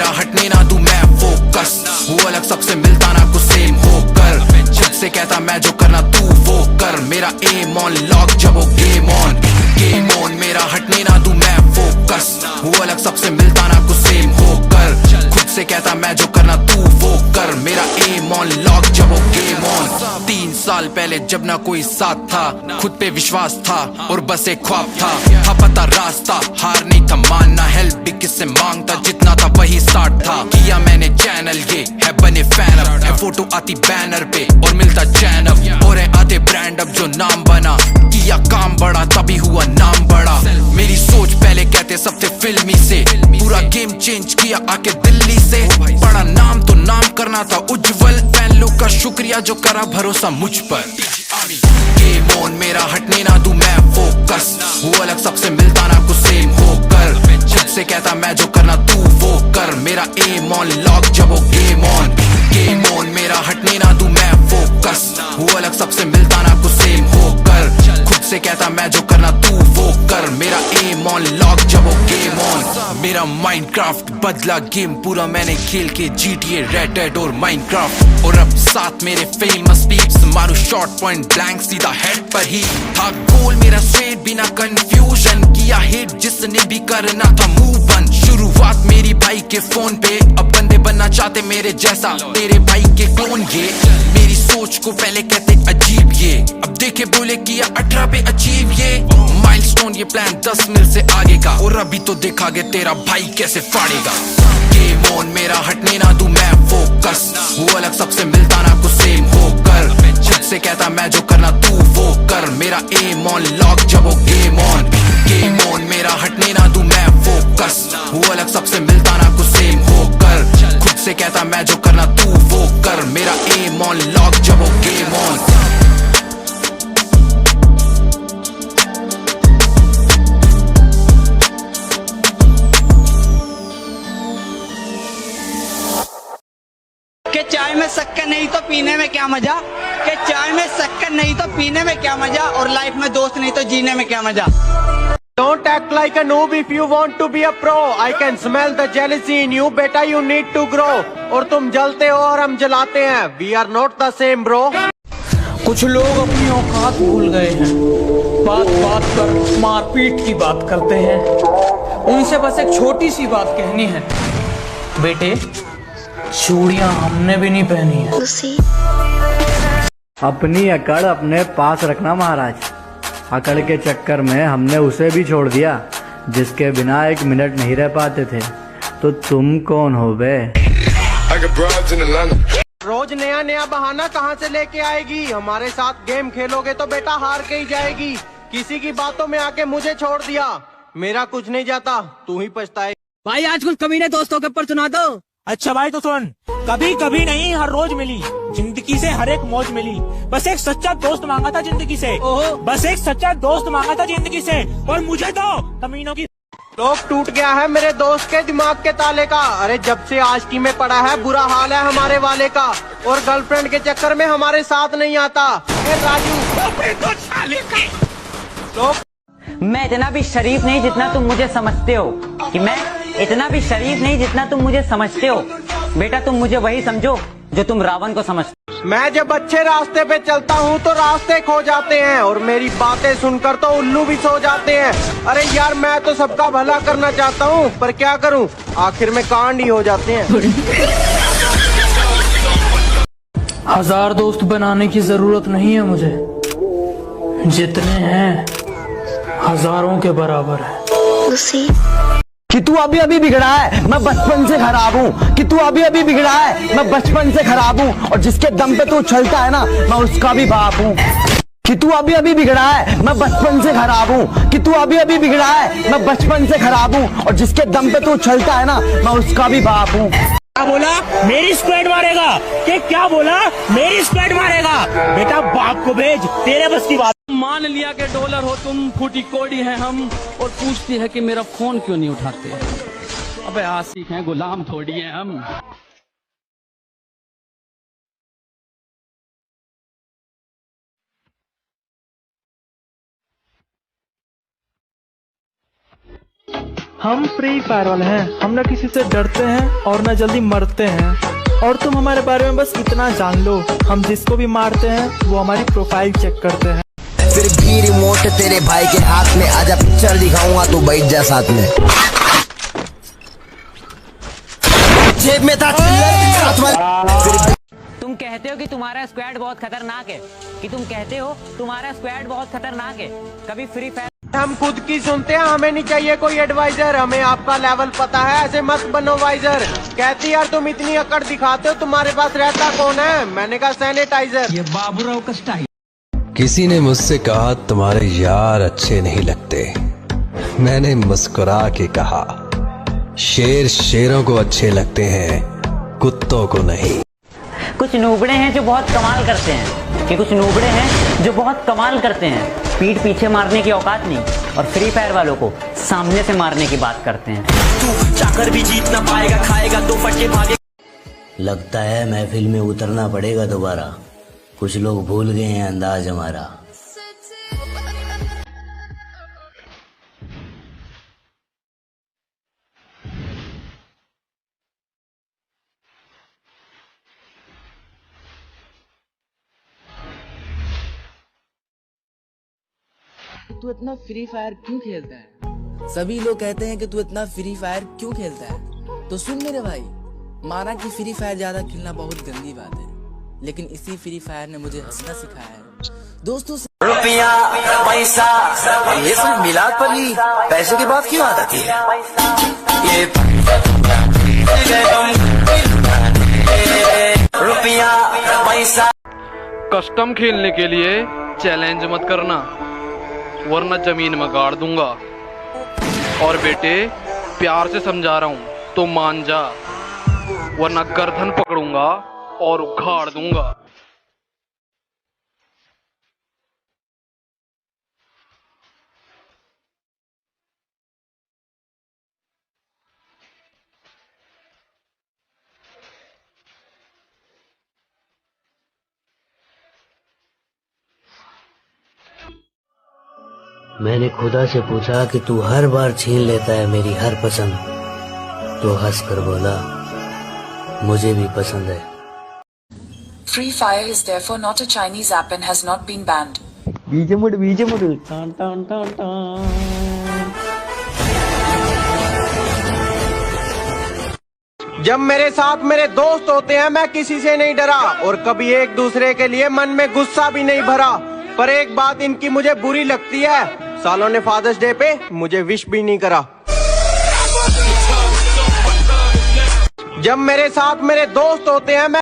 मेरा हटने ना दूं मैं फोकस, वो अलग सबसे मिलता ना कुछ सेम होकर, खुद से कहता मैं जो करना तू वो कर, मेरा एम ऑन लॉक जब वो गेम ऑन, गेम ऑन। मेरा हटने ना दूं मैं फोकस, वो अलग सबसे मिलता ना कुछ सेम होकर, खुद से कहता मैं जो करना तू वो कर, मेरा एम ऑन लॉक जब वो गेम ऑन। 3 साल पहले जब ना कोई साथ था, खुद पे विश्वास था और बस एक ख्वाब था पता रास्ता, हार नहीं था मानना, हेल्प भी किससे मांगता, जितना था वही स्टार्ट था, किया मैंने चैनल ये है बने फैन अब, है फोटो आती बैनर पे और मिलता चैन अब, और है आते ब्रांड अब जो नाम बना, किया काम बड़ा तभी हुआ नाम बड़ा, मेरी सोच पहले कहते सब थे फिल्मी से, पूरा गेम चेंज किया आके दिल्ली से, बड़ा नाम तो नाम करना था उज्जवल, फैन लोग का शुक्रिया जो करा भरोसा मुझ पर, गेम ऑन। मेरा हटने ना दूं मैं फोकस, वो अलग सबसे मिलता ना कुछ सेम होकर, खुद से कहता मैं जो करना तू वो कर, मेरा एम ऑन लॉक जब वो गेम ऑन, गेम ऑन। मेरा हटने ना दूं मैं फोकस, वो अलग सबसे मिलता ना कुछ सेम होकर, खुद से कहता मैं जो करना तू वो कर, मेरा एम ऑन लॉक जब वो गेम ऑन। मेरा माइनक्राफ्ट बदला गेम पूरा मैंने खेल के, GTA, रेड डेड और माइनक्राफ्ट, और अब साथ मेरे फेमस पीप्स, मारू शॉट पॉइंट ब्लैंक सीधा हेड पर ही था गोल मेरा स्ट्रेट बिना कंफ्यूजन, किया हिट जिसने भी करना था मूव बन, शुरुआत मेरी भाई के फोन पे, अब बंदे बनना चाहते मेरे जैसा, तेरे भाई के क्लोन ये, मेरी सोच को पहले कहते अजीब ये, अब देखे बोले किया 18 पे अचीव ये, माइलस्टोन ये प्लान 10 मिल से आगे का, और अभी तो देखा गया तेरा भाई कैसे फाड़ेगा, गेम ऑन। मेरा हटने ना दूं मैं फोकस, वो अलग सबसे मिलता ना कुछ सेम होकर, खुद से कहता मैं जो करना तू वो कर, मेरा एम ऑन लॉक जब वो गेम ऑन, गेम ऑन। मेरा हटने ना दूं मैं फोकस, वो अलग सबसे मिलता ना कुछ सेम होकर, खुद से कहता मैं जो करना तू वो कर, मेरा एम ऑन लॉक जब वो गेम ऑन। कि चाय में शक्कर नहीं तो पीने में क्या मजा, कि चाय में शक्कर नहीं तो पीने में क्या मजा, और लाइफ में दोस्त नहीं तो जीने में क्या मजा। Don't act like a noob if you want to be a pro. I can smell the jealousy in you, बेटा you need to grow. और तुम जलते हो और हम जलाते हैं, we are not the same bro. कुछ लोग अपनी औकात भूल गए हैं, बात बात पर मारपीट की बात करते हैं, उनसे बस एक छोटी सी बात कहनी है, बेटे चूड़ियां हमने भी नहीं पहनी है। अपनी अकड़ अपने पास रखना महाराज, अकड़ के चक्कर में हमने उसे भी छोड़ दिया जिसके बिना 1 मिनट नहीं रह पाते थे, तो तुम कौन हो बे? रोज नया नया बहाना कहाँ से लेके आएगी, हमारे साथ गेम खेलोगे तो बेटा हार के ही जाएगी, किसी की बातों में आके मुझे छोड़ दिया, मेरा कुछ नहीं जाता तू ही पछताए। भाई आज कुछ कमीने दोस्तों के ऊपर सुना दो। अच्छा भाई तो सुन, कभी कभी नहीं हर रोज मिली, जिंदगी से हर एक मौज मिली, बस एक सच्चा दोस्त मांगा था जिंदगी से, बस एक सच्चा दोस्त मांगा था जिंदगी से, और मुझे तो कमीनों की लोग टूट गया है मेरे दोस्त के दिमाग के ताले का, अरे जब से आज टी में पड़ा है बुरा हाल है हमारे वाले का, और गर्लफ्रेंड के चक्कर में हमारे साथ नहीं आता। ए राजू लोग, मैं इतना भी शरीफ नहीं जितना तुम मुझे समझते हो, कि मैं इतना भी शरीफ नहीं जितना तुम मुझे समझते हो, बेटा तुम मुझे वही समझो जो तुम रावण को समझते हो। मैं जब अच्छे रास्ते पे चलता हूँ तो रास्ते खो जाते हैं, और मेरी बातें सुनकर तो उल्लू भी सो जाते हैं। अरे यार मैं तो सबका भला करना चाहता हूँ, पर क्या करूँ आखिर में कांड ही हो जाते हैं। 1000 दोस्त बनाने की जरूरत नहीं है मुझे, जितने हैं हजारों के बराबर है। कि तू अभी अभी बिगड़ा है, मैं बचपन से खराब हूँ, कि तू अभी अभी बिगड़ा है, मैं बचपन से खराब हूँ, और जिसके दम पे तू उछलता है ना मैं उसका भी बाप हूँ। कि तू अभी अभी बिगड़ा है, मैं बचपन से खराब हूँ, कि तू अभी अभी बिगड़ा है, मैं बचपन से खराब हूँ, और जिसके दम पे तू उछलता है ना मैं उसका भी बाप हूँ। क्या बोला मेरी स्क्वाड मारेगा, कि क्या बोला मेरी स्क्वाड मारेगा, बेटा बाप को भेज, तेरे बस की बात। मान लिया कि डॉलर हो तुम, फूटी कोड़ी है हम, और पूछती है कि मेरा फोन क्यों नहीं उठाते। अबे आशिक हैं, गुलाम थोड़ी हैं हम। हम फ्री फायर वाले हैं, हम ना किसी से डरते हैं और ना जल्दी मरते हैं। और तुम हमारे बारे में बस इतना जान लो, हम जिसको भी मारते हैं वो हमारी प्रोफाइल चेक करते हैं। फिर भी रिमोट तेरे भाई के हाथ में, आजा पिक्चर दिखाऊंगा तू बैठ जा साथ में। जेब में था तुम कहते हो कि तुम्हारा स्क्वाड बहुत खतरनाक है, कभी फ्री फायर हम खुद की सुनते हैं, हमें नहीं चाहिए कोई एडवाइजर, हमें आपका लेवल पता है, ऐसे मत बनो वाइजर। कहती यार तुम इतनी अकड़ दिखाते हो, तुम्हारे पास रहता कौन है? मैंने कहा सैनिटाइजर। ये बाबूराव का स्टाइल। किसी ने मुझसे कहा तुम्हारे यार अच्छे नहीं लगते। मैंने मुस्कुरा के कहा शेर शेरों को अच्छे लगते हैं, कुत्तों को नहीं। कुछ नूबड़े हैं जो बहुत कमाल करते हैं, पीठ पीछे मारने की औकात नहीं, और फ्री फायर वालों को सामने से मारने की बात करते हैं। तू चाकर भी जीत ना पाएगा, खाएगा तो फटके भागे। लगता है महफिल में उतरना पड़ेगा दोबारा, कुछ लोग भूल गए हैं अंदाज हमारा। तू इतना फ्री फायर क्यों खेलता है? सभी लोग कहते हैं कि तू इतना फ्री फायर क्यों खेलता है, तो सुन मेरे भाई, माना कि फ्री फायर ज्यादा खेलना बहुत गंदी बात है, लेकिन इसी फ्री फायर ने मुझे हंसना सिखाया है। दोस्तों से रुपया पैसा ये सब मिलाद पर ही पैसे की बात क्यों आती है? ये रुपया पैसा। कस्टम खेलने के लिए चैलेंज मत करना, वरना जमीन में गाड़ दूंगा। और बेटे प्यार से समझा रहा हूँ तो मान जा, वरना गर्दन पकड़ूंगा और उखाड़ दूंगा। मैंने खुदा से पूछा कि तू हर बार छीन लेता है मेरी हर पसंद, तो हंस कर बोला मुझे भी पसंद है। Free Fire is therefore not a Chinese app and has not been banned. जब मेरे साथ मेरे दोस्त होते हैं मैं किसी से नहीं डरा, और कभी एक दूसरे के लिए मन में गुस्सा भी नहीं भरा। पर एक बात इनकी मुझे बुरी लगती है, सालों ने फादर्स डे पे मुझे विश भी नहीं करा। जब मेरे साथ मेरे दोस्त होते हैं मैं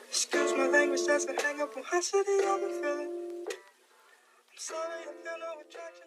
excuse my language, that's a hang up on how city I've been feeling. I'm sorry, I feel no attraction.